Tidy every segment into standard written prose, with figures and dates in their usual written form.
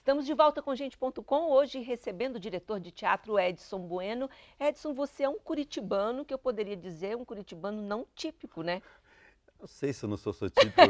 Estamos de volta com gente.com, hoje recebendo o diretor de teatro Edson Bueno. Edson, você é um curitibano, que eu poderia dizer um curitibano não típico, né? Não sei se eu não sou típico.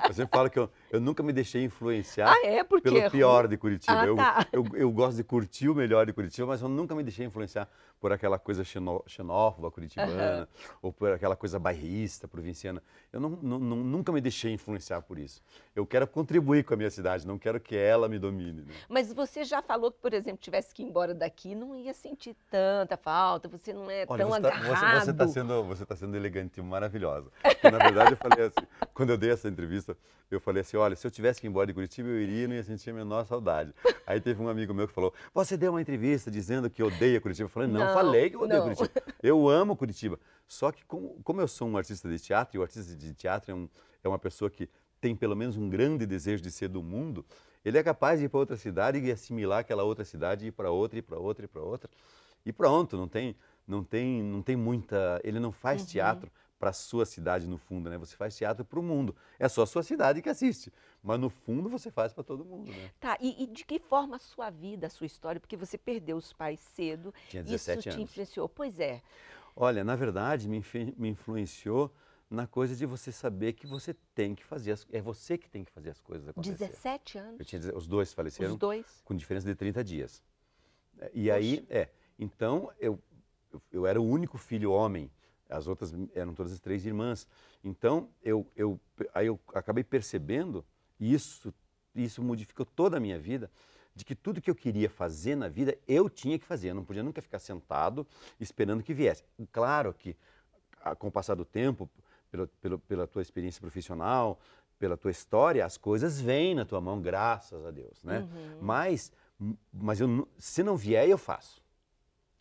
Eu sempre falo que eu nunca me deixei influenciar Ah, é? Porque pelo é pior ruim? de Curitiba. Ah, tá. Eu gosto de curtir o melhor de Curitiba, mas eu nunca me deixei influenciar por aquela coisa xenófoba Aham. curitibana ou por aquela coisa bairrista, provinciana. Eu nunca me deixei influenciar por isso. Eu quero contribuir com a minha cidade, não quero que ela me domine, né? Mas você já falou que, por exemplo, tivesse que ir embora daqui, não ia sentir tanta falta, você não é Olha, tão você agarrado. tá sendo elegante e maravilhosa. Porque, na verdade, eu falei assim, quando eu dei essa entrevista, eu falei assim, olha, se eu tivesse que ir embora de Curitiba, eu iria e não ia sentir a menor saudade. Aí teve um amigo meu que falou, você deu uma entrevista dizendo que odeia Curitiba. Eu falei, não, Não, falei que eu odeio não. Curitiba. Eu amo Curitiba. Só que como eu sou um artista de teatro, e o artista de teatro é uma pessoa que tem pelo menos um grande desejo de ser do mundo, ele é capaz de ir para outra cidade e assimilar aquela outra cidade, e ir para outra, e para outra, e para outra. E pronto, não tem muita. Ele não faz Uhum. teatro para a sua cidade, no fundo, né? Você faz teatro para o mundo. É só a sua cidade que assiste. Mas no fundo você faz para todo mundo, né? Tá, e de que forma a sua vida, a sua história, porque você perdeu os pais cedo, Tinha isso 17 te anos. influenciou? Pois é, Olha, na verdade, me influenciou na coisa de você saber que você tem que fazer, é você que tem que fazer as coisas acontecer. 17 anos, Os dois os faleceram dois. com diferença de 30 dias. E Poxa, aí, então eu era o único filho homem, as outras eram todas as três irmãs. Então aí eu acabei percebendo, e isso modificou toda a minha vida, de que tudo que eu queria fazer na vida, eu tinha que fazer. Eu não podia nunca ficar sentado esperando que viesse. Claro que, com o passar do tempo, pela tua experiência profissional, pela tua história, as coisas vêm na tua mão, graças a Deus, né? uhum. Mas se não vier, eu faço,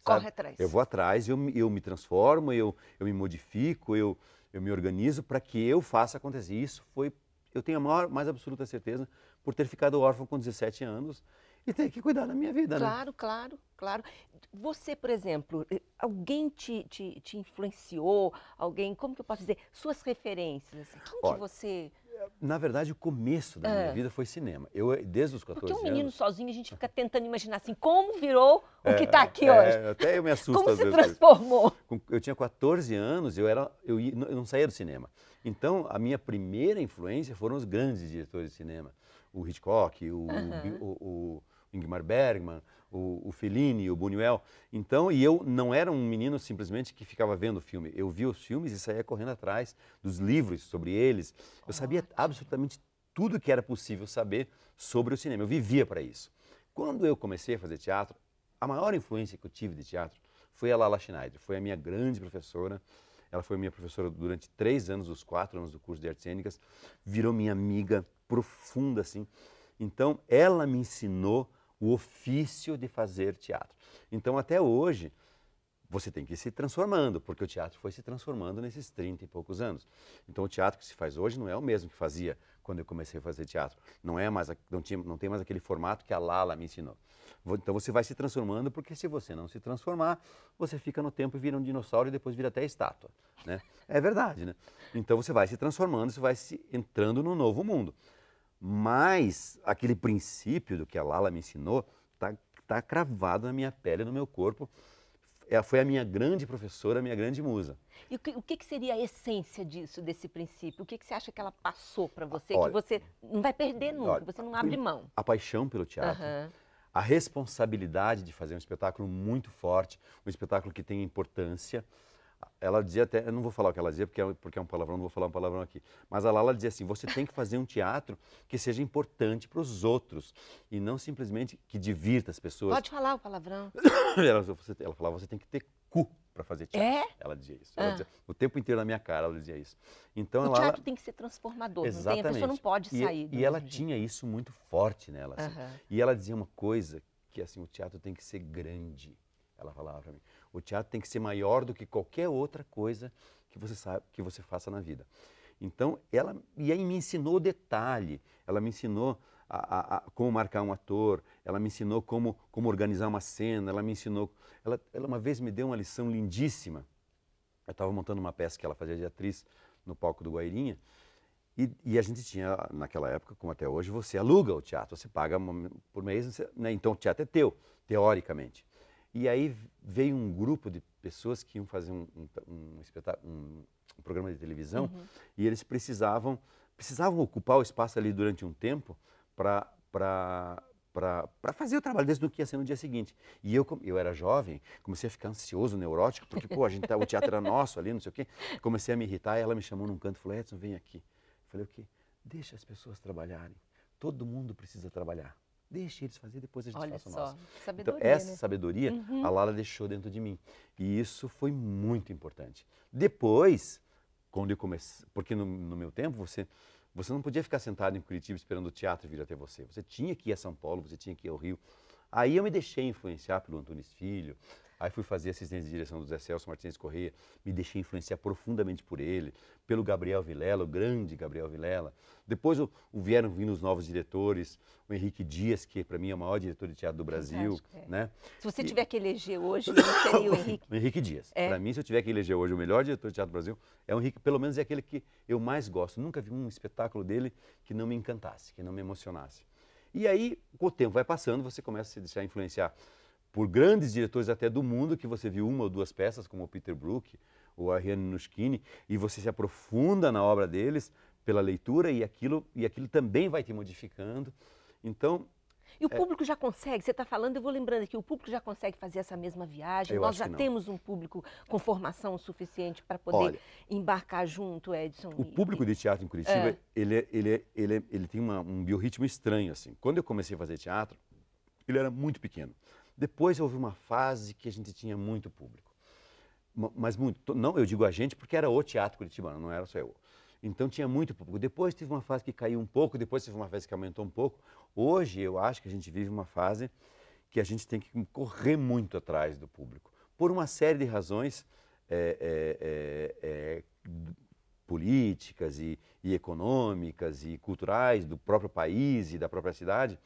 Corre sabe? atrás. Eu vou atrás, eu me transformo, eu me modifico, eu me organizo para que eu faça acontecer. Eu tenho a mais absoluta certeza por ter ficado órfão com 17 anos e ter que cuidar da minha vida, né? Claro, claro, claro. Você, por exemplo, alguém te influenciou? Alguém, como que eu posso dizer? Suas referências, assim, quem que Olha, você... na verdade, o começo da minha Ah, vida foi cinema. Desde os porque um 14 menino anos, sozinho, a gente fica tentando imaginar assim, como virou o que está aqui hoje? até eu me assusto Como às se vezes com isso. transformou? Eu tinha 14 anos, eu não saía do cinema. Então, a minha primeira influência foram os grandes diretores de cinema. O Hitchcock, Aham. o Ingmar Bergman, o Fellini, o Buñuel. Então, e eu não era um menino simplesmente que ficava vendo o filme. Eu via os filmes e saía correndo atrás dos livros sobre eles. Eu sabia Ótimo. absolutamente tudo que era possível saber sobre o cinema. Eu vivia para isso. Quando eu comecei a fazer teatro, a maior influência que eu tive de teatro foi a Lala Schneider, foi a minha grande professora. Ela foi minha professora durante 3 anos, os 4 anos do curso de artes cênicas, virou minha amiga profunda, assim. Então, ela me ensinou o ofício de fazer teatro. Então, até hoje, você tem que ir se transformando, porque o teatro foi se transformando nesses 30 e poucos anos. Então, o teatro que se faz hoje não é o mesmo que fazia quando eu comecei a fazer teatro. Não tem mais aquele formato que a Lala me ensinou. Então, você vai se transformando, porque se você não se transformar, você fica no tempo e vira um dinossauro e depois vira até estátua, né? É verdade, né? Então, você vai se transformando, você vai se entrando no novo mundo. Mas aquele princípio do que a Lala me ensinou tá cravado na minha pele, no meu corpo. Foi a minha grande professora, a minha grande musa. E o que seria a essência disso, desse princípio? O que você acha que ela passou para você, que Olha, você não vai perder nunca, olha, você não abre mão? a paixão pelo teatro, Aham. a responsabilidade de fazer um espetáculo muito forte, um espetáculo que tenha importância. Ela dizia até, eu não vou falar o que ela dizia porque é um palavrão, não vou falar um palavrão aqui. Mas a Lala dizia assim, você tem que fazer um teatro que seja importante para os outros e não simplesmente que divirta as pessoas. Pode falar o palavrão. Ela falava, você tem que ter cu para fazer teatro. É? Ela dizia isso. Ela Ah. dizia, o tempo inteiro na minha cara ela dizia isso. Então O ela teatro tem que ser transformador, não tem? A pessoa não exatamente. pode sair do E ela mesmo jeito. tinha isso muito forte nela, assim. Aham. E ela dizia uma coisa que assim, o teatro tem que ser grande. Ela falava para mim, o teatro tem que ser maior do que qualquer outra coisa que você sabe, que você faça na vida. Então, e aí me ensinou o detalhe, ela me ensinou como marcar um ator, ela me ensinou como organizar uma cena, ela me ensinou, ela uma vez me deu uma lição lindíssima. Eu estava montando uma peça que ela fazia de atriz no palco do Guairinha, E a gente tinha, naquela época, como até hoje, você aluga o teatro, você paga por mês, né? Então o teatro é teu, teoricamente. E aí veio um grupo de pessoas que iam fazer um programa de televisão e eles precisavam ocupar o espaço ali durante um tempo para fazer o trabalho deles do que ia ser no dia seguinte. E eu era jovem, comecei a ficar ansioso, neurótico, porque pô, o teatro era nosso ali, não sei o quê. Comecei a me irritar e ela me chamou num canto e falou, Edson, vem aqui. Eu falei, o quê? Deixa as pessoas trabalharem. Todo mundo precisa trabalhar. Deixa eles fazer, depois a gente faça o nosso. Olha só, sabedoria, Então, essa né? sabedoria, a Lala deixou dentro de mim. E isso foi muito importante. Depois, quando eu comecei, porque no meu tempo, você não podia ficar sentado em Curitiba esperando o teatro vir até você. Você tinha que ir a São Paulo, você tinha que ir ao Rio. Aí eu me deixei influenciar pelo Antunes Filho, aí fui fazer assistência de direção do Zé Celso Martins Corrêa, me deixei influenciar profundamente por ele, pelo Gabriel Vilela, o grande Gabriel Vilela. Depois vieram vindo os novos diretores, o Henrique Dias, que para mim é o maior diretor de teatro do Brasil. Né? Se você tiver que eleger hoje, não seria o Henrique? O Henrique Dias. Para mim, se eu tiver que eleger hoje o melhor diretor de teatro do Brasil, é o Henrique, pelo menos é aquele que eu mais gosto. Nunca vi um espetáculo dele que não me encantasse, que não me emocionasse. E aí, com o tempo vai passando, você começa a se deixar influenciar por grandes diretores até do mundo, que você viu uma ou duas peças, como o Peter Brook, ou a Ariane Nushkini, e você se aprofunda na obra deles pela leitura e aquilo também vai te modificando. Então... E o público já consegue, você está falando, eu vou lembrando aqui, o público já consegue fazer essa mesma viagem? Nós já temos um público com formação suficiente para poder embarcar junto, Edson? O público de teatro em Curitiba, ele tem um biorritmo estranho, assim. Quando eu comecei a fazer teatro, ele era muito pequeno. Depois houve uma fase que a gente tinha muito público. Mas muito, não, eu digo a gente porque era o teatro curitibano, não era só eu. Então tinha muito público. Depois teve uma fase que caiu um pouco, depois teve uma fase que aumentou um pouco. Hoje eu acho que a gente vive uma fase que a gente tem que correr muito atrás do público. Por uma série de razões políticas e econômicas e culturais do próprio país e da própria cidade.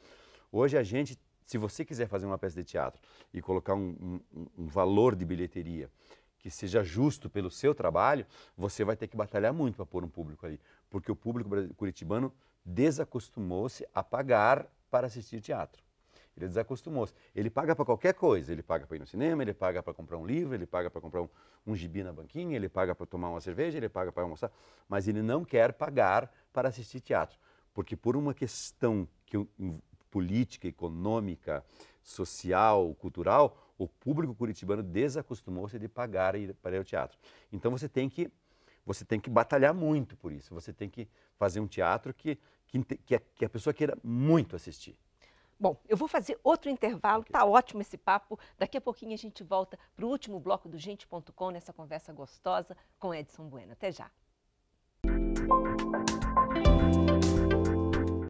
Hoje a gente, se você quiser fazer uma peça de teatro e colocar um valor de bilheteria que seja justo pelo seu trabalho, você vai ter que batalhar muito para pôr um público ali. Porque o público curitibano desacostumou-se a pagar para assistir teatro. Ele desacostumou-se. Ele paga para qualquer coisa. Ele paga para ir no cinema, ele paga para comprar um livro, ele paga para comprar um gibi na banquinha, ele paga para tomar uma cerveja, ele paga para almoçar. Mas ele não quer pagar para assistir teatro. Porque por uma questão política, econômica, social, cultural, o público curitibano desacostumou-se de pagar para ir ao teatro. Então você tem que batalhar muito por isso. Você tem que fazer um teatro que a pessoa queira muito assistir. Bom, eu vou fazer outro intervalo, tá ótimo esse papo. Daqui a pouquinho a gente volta para o último bloco do Gente.com, nessa conversa gostosa com Edson Bueno. Até já.